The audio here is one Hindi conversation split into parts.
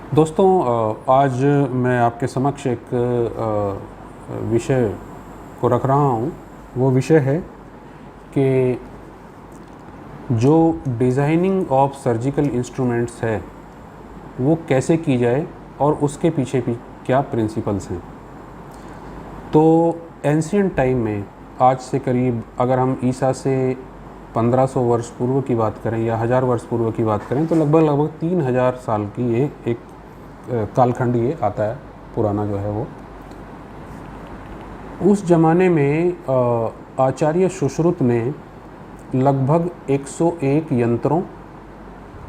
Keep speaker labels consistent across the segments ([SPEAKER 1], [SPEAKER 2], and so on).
[SPEAKER 1] दोस्तों, आज मैं आपके समक्ष एक विषय को रख रहा हूँ। वो विषय है कि जो डिज़ाइनिंग ऑफ सर्जिकल इंस्ट्रूमेंट्स है वो कैसे की जाए और उसके पीछे भी क्या प्रिंसिपल्स हैं। तो एंशियंट टाइम में, आज से करीब अगर हम ईसा से 1500 वर्ष पूर्व की बात करें या 1000 वर्ष पूर्व की बात करें, तो लगभग 3000 साल की ये एक कालखंड ये आता है, पुराना जो है वो। उस ज़माने में आचार्य सुश्रुत ने लगभग 101 यंत्रों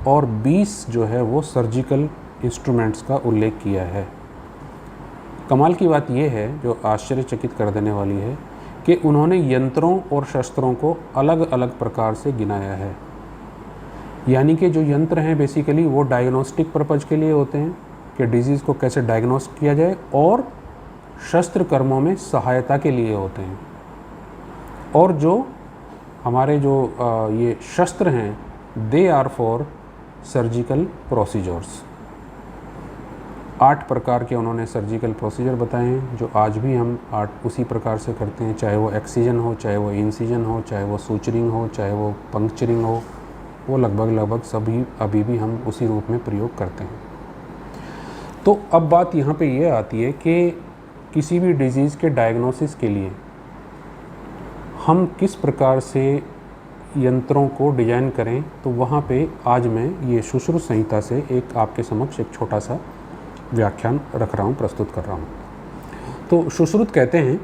[SPEAKER 1] और 20 जो है वो सर्जिकल इंस्ट्रूमेंट्स का उल्लेख किया है। कमाल की बात यह है, जो आश्चर्यचकित कर देने वाली है, कि उन्होंने यंत्रों और शस्त्रों को अलग अलग प्रकार से गिनाया है। यानी कि जो यंत्र हैं बेसिकली वो डायग्नोस्टिक पर्पज़ के लिए होते हैं कि डिजीज़ को कैसे डायग्नोस किया जाए, और शस्त्र कर्मों में सहायता के लिए होते हैं। और जो हमारे जो ये शस्त्र हैं, they are for surgical procedures. 8 प्रकार के उन्होंने सर्जिकल प्रोसीजर बताए हैं, जो आज भी हम 8 उसी प्रकार से करते हैं, चाहे वो एक्सीजन हो, चाहे वो इंसिजन हो, चाहे वो सूचरिंग हो, चाहे वो पंक्चरिंग हो, वो लगभग सभी अभी भी हम उसी रूप में प्रयोग करते हैं। तो अब बात यहाँ पे ये आती है कि किसी भी डिजीज़ के डायग्नोसिस के लिए हम किस प्रकार से यंत्रों को डिजाइन करें। तो वहाँ पे आज मैं ये सुश्रुत संहिता से एक आपके समक्ष एक छोटा सा व्याख्यान रख रहा हूँ, प्रस्तुत कर रहा हूँ। तो सुश्रुत कहते हैं,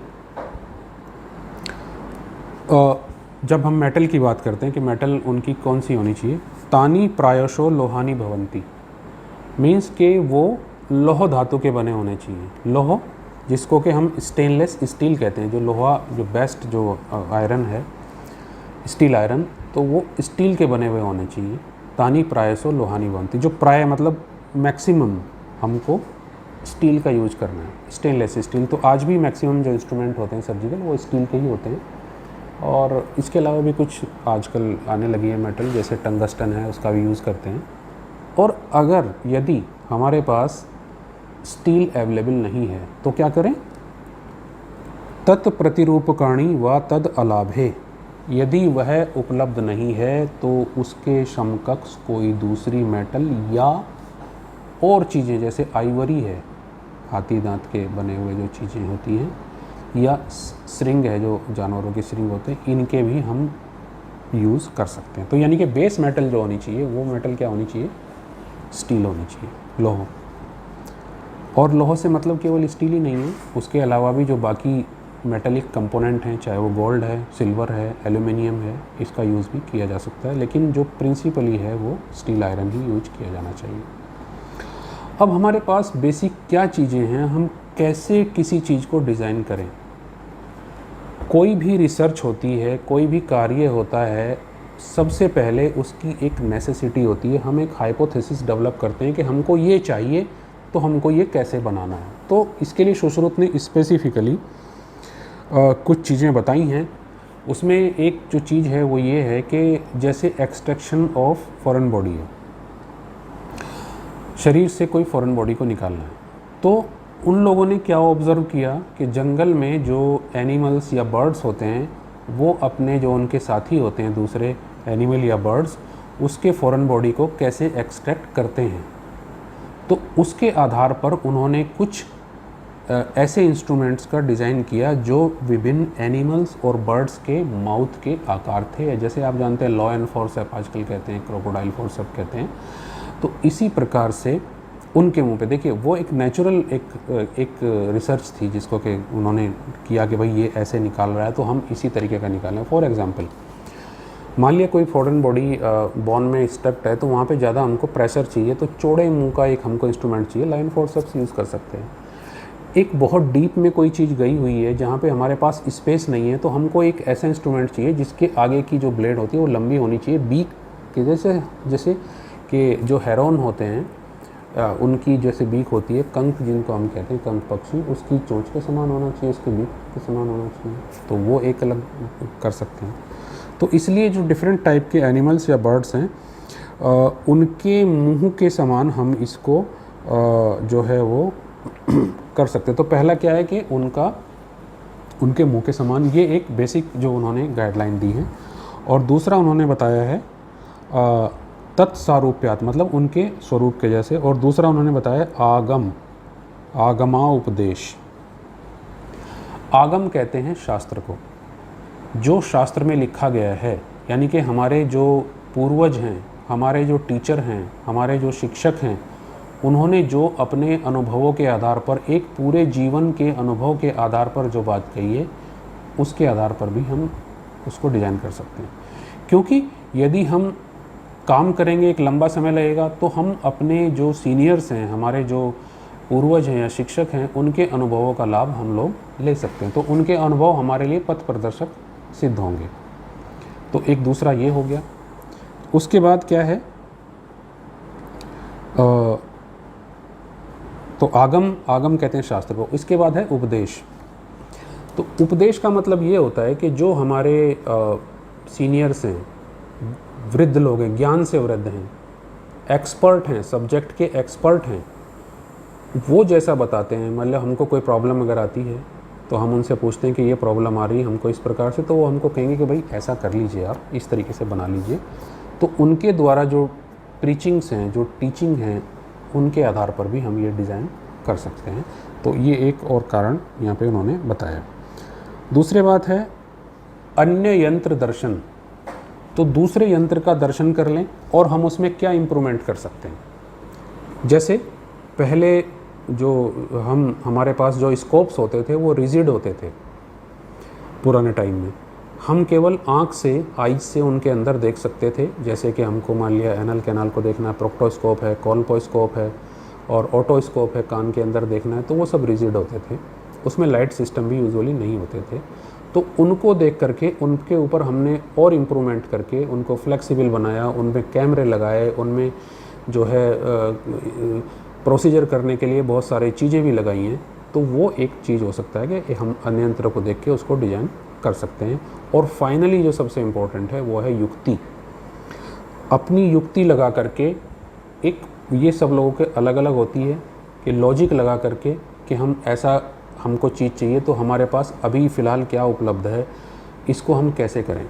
[SPEAKER 1] जब हम मेटल की बात करते हैं कि मेटल उनकी कौन सी होनी चाहिए, तानी प्रायशो लोहानी भवंती, मीन्स के वो लौह धातु के बने होने चाहिए। लौह, जिसको कि हम स्टेनलेस स्टील कहते हैं, जो लोहा, जो बेस्ट जो आयरन है, स्टील आयरन, तो वो स्टील के बने हुए होने चाहिए। तानी प्रायशो लोहानी भवंती, जो प्राय मतलब मैक्सिमम हमको स्टील का यूज करना है, स्टेनलेस स्टील। तो आज भी मैक्सिमम जो इंस्ट्रूमेंट होते हैं सर्जिकल, वो स्टील के ही होते हैं। और इसके अलावा भी कुछ आजकल आने लगी है मेटल, जैसे टंगस्टन है, उसका भी यूज़ करते हैं। और अगर यदि हमारे पास स्टील अवेलेबल नहीं है तो क्या करें, तत्प्रतिरूपकाणी व तद अलाभे, यदि वह उपलब्ध नहीं है तो उसके समकक्ष कोई दूसरी मेटल या और चीज़ें, जैसे आइवरी है, हाथी दांत के बने हुए जो चीज़ें होती हैं, या श्रिंग है, जो जानवरों के श्रिंग होते हैं, इनके भी हम यूज़ कर सकते हैं। तो यानी कि बेस मेटल जो होनी चाहिए, वो मेटल क्या होनी चाहिए, स्टील होनी चाहिए, लौह। और लौह से मतलब केवल स्टील ही नहीं है, उसके अलावा भी जो बाकी मेटेलिक कंपोनेंट हैं, चाहे वो गोल्ड है, सिल्वर है, एल्यूमिनियम है, इसका यूज़ भी किया जा सकता है। लेकिन जो प्रिंसिपली है वो स्टील आयरन ही यूज किया जाना चाहिए। अब हमारे पास बेसिक क्या चीज़ें हैं, हम कैसे किसी चीज़ को डिज़ाइन करें। कोई भी रिसर्च होती है, कोई भी कार्य होता है, सबसे पहले उसकी एक नेसेसिटी होती है। हम एक हाइपोथेसिस डेवलप करते हैं कि हमको ये चाहिए, तो हमको ये कैसे बनाना है। तो इसके लिए सुश्रुत ने स्पेसिफिकली कुछ चीज़ें बताई हैं। उसमें एक जो चीज़ है वो ये है कि जैसे एक्सट्रैक्शन ऑफ फॉरेन बॉडी है, शरीर से कोई फॉरेन बॉडी को निकालना है, तो उन लोगों ने क्या ऑब्ज़र्व किया कि जंगल में जो एनिमल्स या बर्ड्स होते हैं, वो अपने जो उनके साथी होते हैं दूसरे एनिमल या बर्ड्स, उसके फॉरेन बॉडी को कैसे एक्सट्रैक्ट करते हैं। तो उसके आधार पर उन्होंने कुछ ऐसे इंस्ट्रूमेंट्स का डिज़ाइन किया जो विभिन्न एनिमल्स और बर्ड्स के माउथ के आकार थे। जैसे आप जानते हैं लॉयन फोर्सेप आजकल कहते हैं, क्रोकोडाइल फोर्सेप कहते हैं। तो इसी प्रकार से उनके मुंह पे देखिए, वो एक नेचुरल एक रिसर्च थी जिसको कि उन्होंने किया कि भाई ये ऐसे निकाल रहा है तो हम इसी तरीके का निकालें। फॉर एग्जांपल, मान लिया कोई फॉरेन बॉडी बोन में स्टक्ड है, तो वहाँ पे ज़्यादा हमको प्रेशर चाहिए, तो चौड़े मुंह का एक हमको इंस्ट्रूमेंट चाहिए, लाइन फोर्सेप्स यूज़ कर सकते हैं। एक बहुत डीप में कोई चीज़ गई हुई है जहाँ पे हमारे पास स्पेस नहीं है, तो हमको एक ऐसा इंस्ट्रूमेंट चाहिए जिसके आगे की जो ब्लेड होती है वो लंबी होनी चाहिए, बीक के जैसे कि जो हेरोन होते हैं उनकी जैसे बीक होती है, कंक जिनको हम कहते हैं, कंक पक्षी, उसकी चोंच के समान होना चाहिए, उसकी बीक के समान होना चाहिए, तो वो एक अलग कर सकते हैं। तो इसलिए जो डिफरेंट टाइप के एनिमल्स या बर्ड्स हैं उनके मुंह के समान हम इसको जो है वो कर सकते हैं। तो पहला क्या है कि उनके मुंह के समान, ये एक बेसिक जो उन्होंने गाइडलाइन दी है। और दूसरा उन्होंने बताया है तत्सारूप्यात, मतलब उनके स्वरूप के जैसे। और दूसरा उन्होंने बताया आगमा उपदेश। आगम कहते हैं शास्त्र को, जो शास्त्र में लिखा गया है, यानी कि हमारे जो पूर्वज हैं, हमारे जो टीचर हैं, हमारे जो शिक्षक हैं, उन्होंने जो अपने अनुभवों के आधार पर, एक पूरे जीवन के अनुभव के आधार पर जो बात कही है, उसके आधार पर भी हम उसको डिज़ाइन कर सकते हैं। क्योंकि यदि हम काम करेंगे, एक लंबा समय लगेगा, तो हम अपने जो सीनियर्स हैं, हमारे जो पूर्वज हैं या शिक्षक हैं, उनके अनुभवों का लाभ हम लोग ले सकते हैं। तो उनके अनुभव हमारे लिए पथ प्रदर्शक सिद्ध होंगे। तो एक दूसरा ये हो गया। उसके बाद क्या है, तो आगम कहते हैं शास्त्र को। इसके बाद है उपदेश। तो उपदेश का मतलब ये होता है कि जो हमारे सीनियर्स हैं, वृद्ध लोग हैं, ज्ञान से वृद्ध हैं, एक्सपर्ट हैं, सब्जेक्ट के एक्सपर्ट हैं, वो जैसा बताते हैं, मतलब हमको कोई प्रॉब्लम अगर आती है तो हम उनसे पूछते हैं कि ये प्रॉब्लम आ रही है हमको इस प्रकार से, तो वो हमको कहेंगे कि भाई ऐसा कर लीजिए, आप इस तरीके से बना लीजिए। तो उनके द्वारा जो प्रीचिंग्स हैं, जो टीचिंग हैं, उनके आधार पर भी हम ये डिज़ाइन कर सकते हैं। तो ये एक और कारण यहाँ पे उन्होंने बताया। दूसरी बात है अन्य यंत्र दर्शन। तो दूसरे यंत्र का दर्शन कर लें और हम उसमें क्या इम्प्रूवमेंट कर सकते हैं। जैसे पहले जो हमारे पास जो स्कोप्स होते थे वो रिजिड होते थे पुराने टाइम में। हम केवल आँख से, आइज से उनके अंदर देख सकते थे। जैसे कि हमको मान लिया एनल कैनाल को देखना है, प्रोक्टोस्कोप है, कॉल्पोस्कोप है और ऑटोस्कोप है, कान के अंदर देखना है, तो वो सब रिजिड होते थे। उसमें लाइट सिस्टम भी यूजुअली नहीं होते थे। तो उनको देख करके उनके ऊपर हमने और इम्प्रूवमेंट करके उनको फ्लेक्सिबल बनाया, उनमें कैमरे लगाए, उनमें जो है प्रोसीजर करने के लिए बहुत सारी चीज़ें भी लगाई हैं। तो वो एक चीज़ हो सकता है कि हम अन्य यंत्र को देख के उसको डिज़ाइन कर सकते हैं। और फाइनली जो सबसे इम्पोर्टेंट है वो है युक्ति। अपनी युक्ति लगा करके, एक ये सब लोगों के अलग अलग होती है कि लॉजिक लगा करके कि हम ऐसा, हमको चीज़ चाहिए तो हमारे पास अभी फ़िलहाल क्या उपलब्ध है, इसको हम कैसे करें,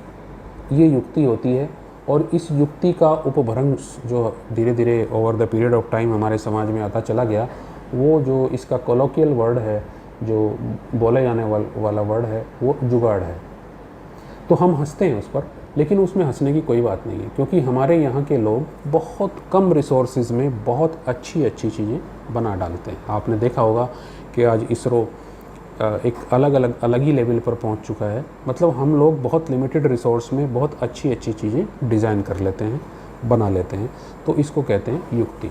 [SPEAKER 1] ये युक्ति होती है। और इस युक्ति का उपभ्रंश जो धीरे धीरे over the period of time हमारे समाज में आता चला गया, वो जो इसका कोलोकियल वर्ड है, जो बोले जाने वाला वर्ड है, वो जुगाड़ है। तो हम हंसते हैं उस पर, लेकिन उसमें हंसने की कोई बात नहीं है, क्योंकि हमारे यहाँ के लोग बहुत कम रिसोर्सेज में बहुत अच्छी अच्छी चीज़ें बना डालते हैं। आपने देखा होगा कि आज इसरो एक अलग ही लेवल पर पहुंच चुका है। मतलब हम लोग बहुत लिमिटेड रिसोर्स में बहुत अच्छी अच्छी चीज़ें डिज़ाइन कर लेते हैं, बना लेते हैं। तो इसको कहते हैं युक्ति।